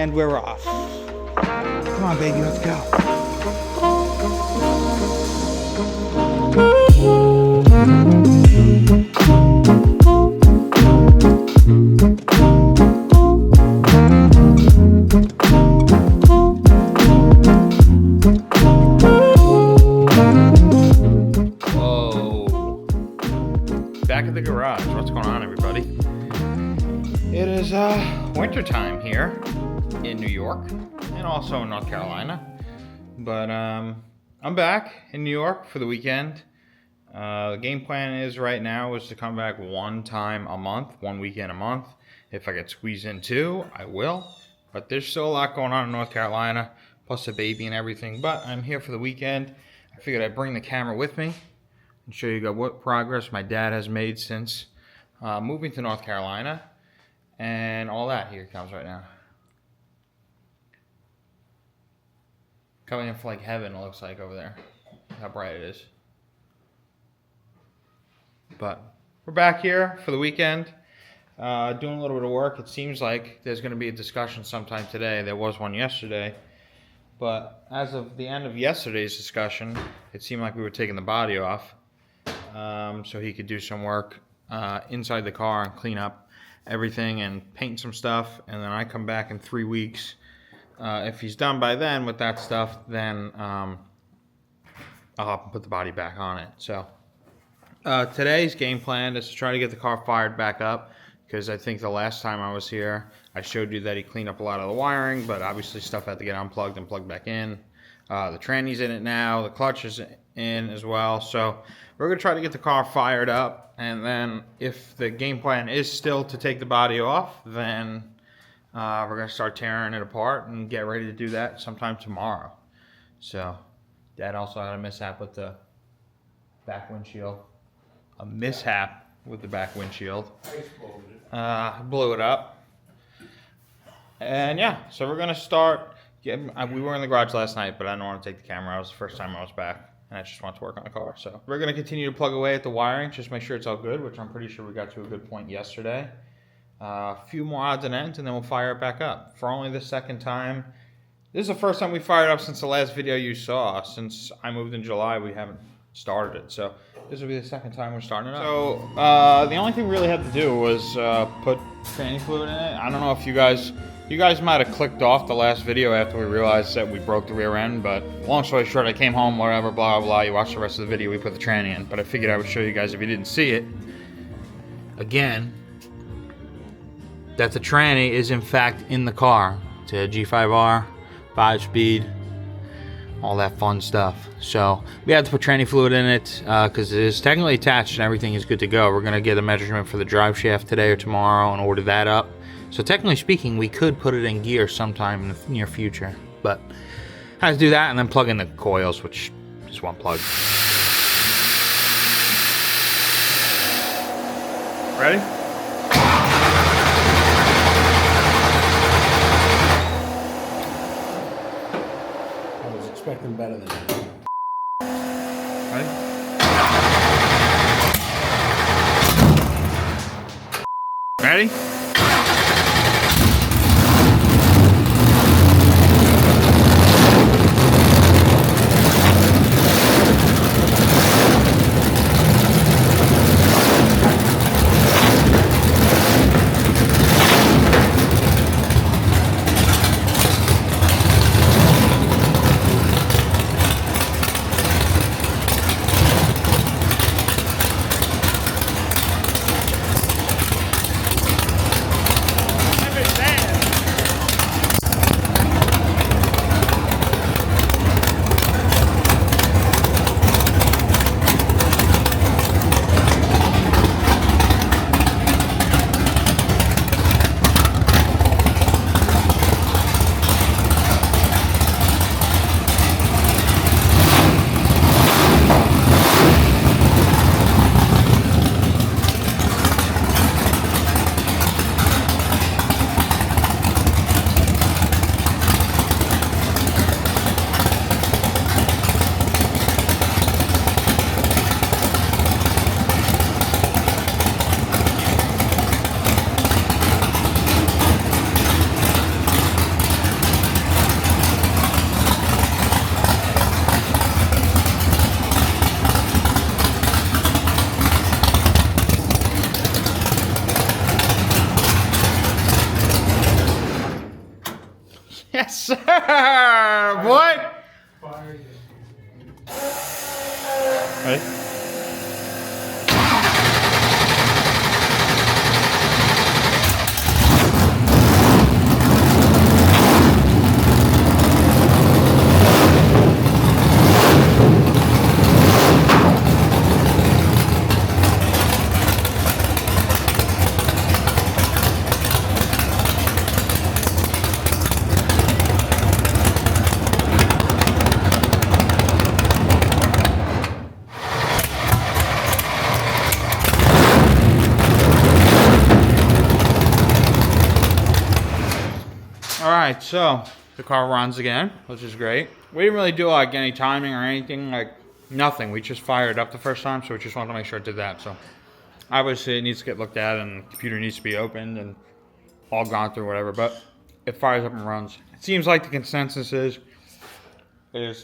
And we're off. Come on, baby, let's go. Whoa. Back at the garage. What's going on, everybody? It is winter time here in New York and also in North Carolina. But I'm back in New York for the weekend. The game plan is right now is to come back one weekend a month. If I get squeezed in two, I will. But there's still a lot going on in North Carolina, plus a baby and everything. But I'm here for the weekend. I figured I'd bring the camera with me and show you what progress my dad has made since moving to North Carolina and all that. Here it comes right now. Coming in for like heaven, it looks like over there. How bright it is. But we're back here for the weekend, doing a little bit of work. It seems like there's going to be a discussion sometime today. There was one yesterday. But as of the end of yesterday's discussion, it seemed like we were taking the body off so he could do some work inside the car and clean up everything and paint some stuff. And then I come back in 3 weeks. If he's done by then with that stuff, then I'll have to put the body back on it. So today's game plan is to try to get the car fired back up, because I think the last time I was here, I showed you that he cleaned up a lot of the wiring, but obviously stuff had to get unplugged and plugged back in. The tranny's in it now, the clutch is in as well. So we're going to try to get the car fired up, and then if the game plan is still to take the body off, then we're going to start tearing it apart and get ready to do that sometime tomorrow. So Dad also had a mishap with the back windshield. Blew it up. And yeah, so we're going to start. We were in the garage last night, but I didn't want to take the camera. It was the first time I was back, and I just wanted to work on the car. So we're going to continue to plug away at the wiring, just make sure it's all good, which I'm pretty sure we got to a good point yesterday. A few more odds and ends, and then we'll fire it back up. For only the second time. This is the first time we fired up since the last video you saw. Since I moved in July, we haven't started it. So this will be the second time we're starting it up. So the only thing we really had to do was put tranny fluid in it. I don't know if you guys might have clicked off the last video after we realized that we broke the rear end, but long story short, I came home, whatever, blah, blah, blah. You watched the rest of the video, we put the tranny in. But I figured I would show you guys, if you didn't see it, again, that the tranny is in fact in the car. It's a G5R, 5-speed, all that fun stuff. So we had to put tranny fluid in it because it is technically attached and everything is good to go. We're going to get a measurement for the drive shaft today or tomorrow and order that up. So technically speaking, we could put it in gear sometime in the near future. But I have to do that and then plug in the coils, which is one plug. Ready? Expecting better than that. Ready? Yes, sir, boy. Ready? Alright, so the car runs again, which is great. We didn't really do like any timing or anything, like nothing. We just fired up the first time, so we just wanted to make sure it did that. So obviously it needs to get looked at and the computer needs to be opened and all gone through, whatever, but it fires up and runs. It seems like the consensus is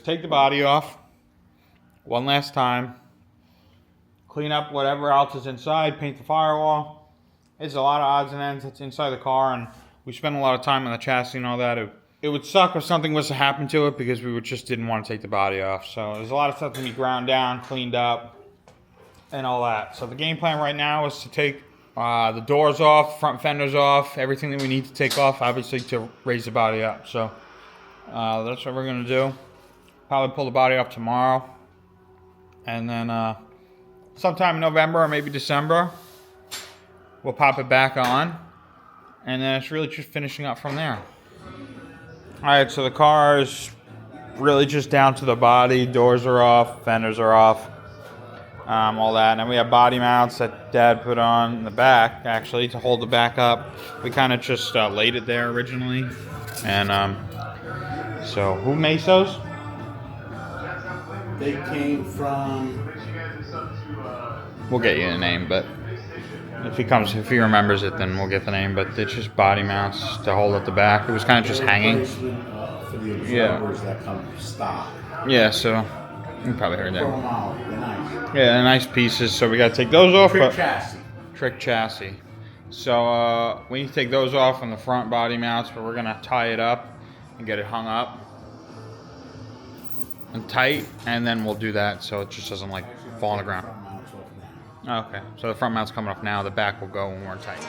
take the body off one last time, clean up whatever else is inside, paint the firewall. There's a lot of odds and ends that's inside the car, and we spent a lot of time on the chassis and all that. It would suck if something was to happen to it because we just didn't want to take the body off. So there's a lot of stuff to be ground down, cleaned up, and all that. So the game plan right now is to take the doors off, front fenders off, everything that we need to take off, obviously, to raise the body up. So that's what we're going to do. Probably pull the body off tomorrow. And then sometime in November or maybe December, we'll pop it back on. And then it's really just finishing up from there. Alright, so the car is really just down to the body. Doors are off, fenders are off, all that. And then we have body mounts that Dad put on in the back, actually, to hold the back up. We kind of just laid it there originally. And so, who makes those? They came from... We'll get you the name, but if he remembers it, then we'll get the name. But it's just body mounts to hold at the back. It was kind of just hanging. For the absorbers that come stock. Yeah, so you probably heard that. Throw them out. They're nice. Yeah, they're nice pieces. So we got to take those off. Trick chassis. Trick chassis. So we need to take those off on the front body mounts, but we're gonna tie it up and get it hung up and tight, and then we'll do that so it just doesn't like fall on the ground. Okay, so the front mount's coming off now. The back will go when we're tight.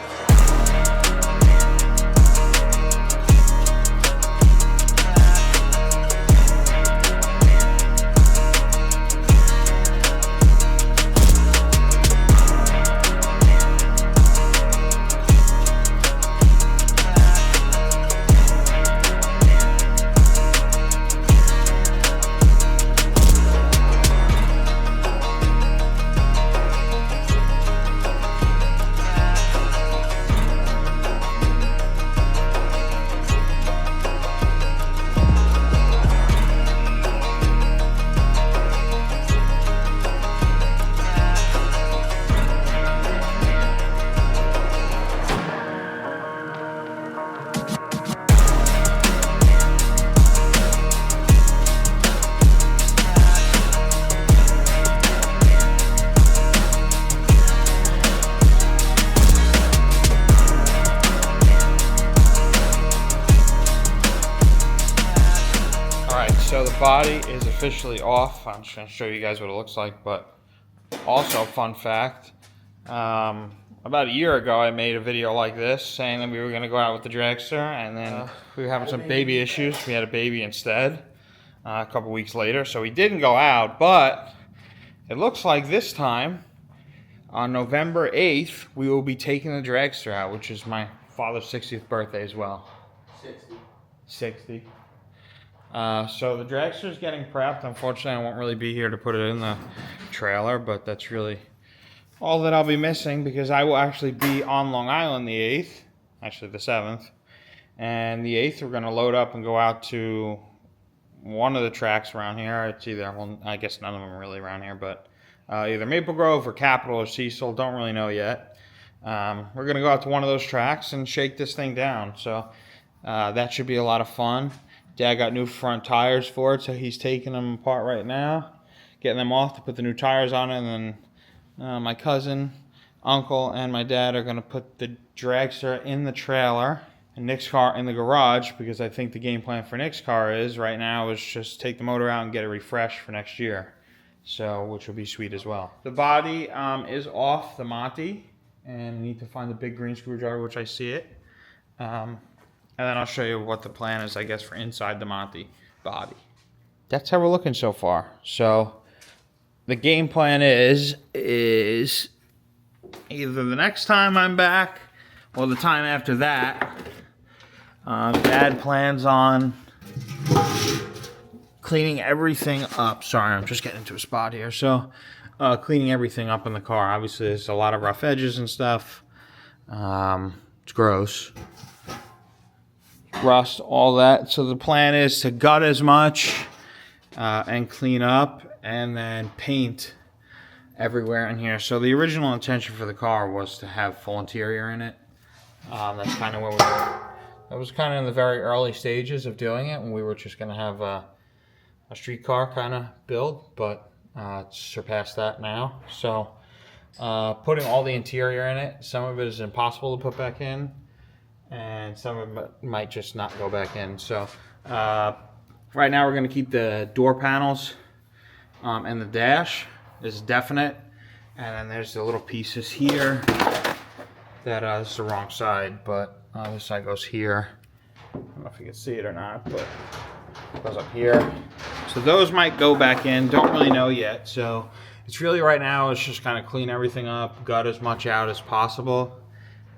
So the body is officially off. I'm just going to show you guys what it looks like, but also, fun fact, about a year ago I made a video like this saying that we were going to go out with the dragster, and then we were having some baby issues. We had a baby instead a couple weeks later, so we didn't go out, but it looks like this time on November 8th we will be taking the dragster out, which is my father's 60th birthday as well. 60. So the dragster is getting prepped. Unfortunately, I won't really be here to put it in the trailer, but that's really all that I'll be missing, because I will actually be on Long Island the 8th, actually the 7th, and the 8th we're going to load up and go out to one of the tracks around here. It's either, well, I guess none of them are really around here, but either Maple Grove or Capitol or Cecil, don't really know yet. We're going to go out to one of those tracks and shake this thing down, so that should be a lot of fun. Dad got new front tires for it, so he's taking them apart right now, getting them off to put the new tires on it, and then my cousin, uncle, and my dad are going to put the dragster in the trailer Nick's car in the garage, because I think the game plan for Nick's car is right now is just take the motor out and get it refreshed for next year. So, which will be sweet as well. The body is off the Monte, and we need to find the big green screwdriver, which I see it. And then I'll show you what the plan is, I guess, for inside the Monte body. That's how we're looking so far. So the game plan is either the next time I'm back or the time after that. Dad plans on cleaning everything up. Sorry, I'm just getting into a spot here. So cleaning everything up in the car. Obviously, there's a lot of rough edges and stuff. It's gross. Rust, all that. So the plan is to gut as much and clean up and then paint everywhere in here. So the original intention for the car was to have full interior in it. That's kind of where we were. That was kind of in the very early stages of doing it when we were just going to have a street car kind of build, but it's surpassed that now. So putting all the interior in it, some of it is impossible to put back in, and some of it might just not go back in. So right now we're going to keep the door panels and the dash is definite, and then there's the little pieces here that this is the wrong side, but this side goes here. I don't know if you can see it or not, but it goes up here. So those might go back in, don't really know yet. So it's really right now, it's just kind of clean everything up, gut as much out as possible,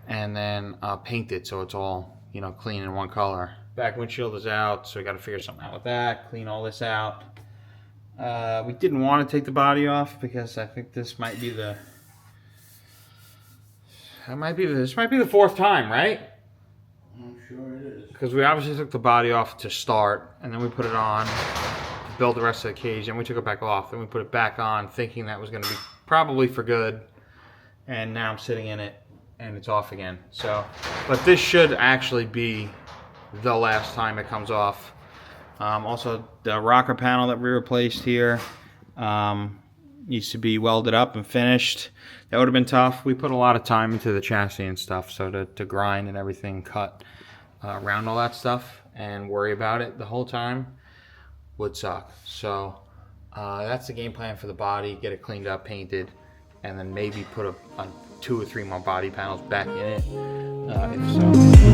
and then paint it so it's all, you know, clean in one color. Back windshield is out, so we got to figure something out with that, clean all this out. We didn't want to take the body off because I think this might be the fourth time, right? I'm sure it is. Because we obviously took the body off to start, and then we put it on to build the rest of the cage, and we took it back off, then we put it back on thinking that was going to be probably for good, and now I'm sitting in it and it's off again. So, but this should actually be the last time it comes off. Also, the rocker panel that we replaced here needs to be welded up and finished. That would have been tough. We put a lot of time into the chassis and stuff, so to grind and everything, cut around all that stuff and worry about it the whole time would suck. So that's the game plan for the body. Get it cleaned up, painted, and then maybe put 2 or 3 more body panels back in it if so.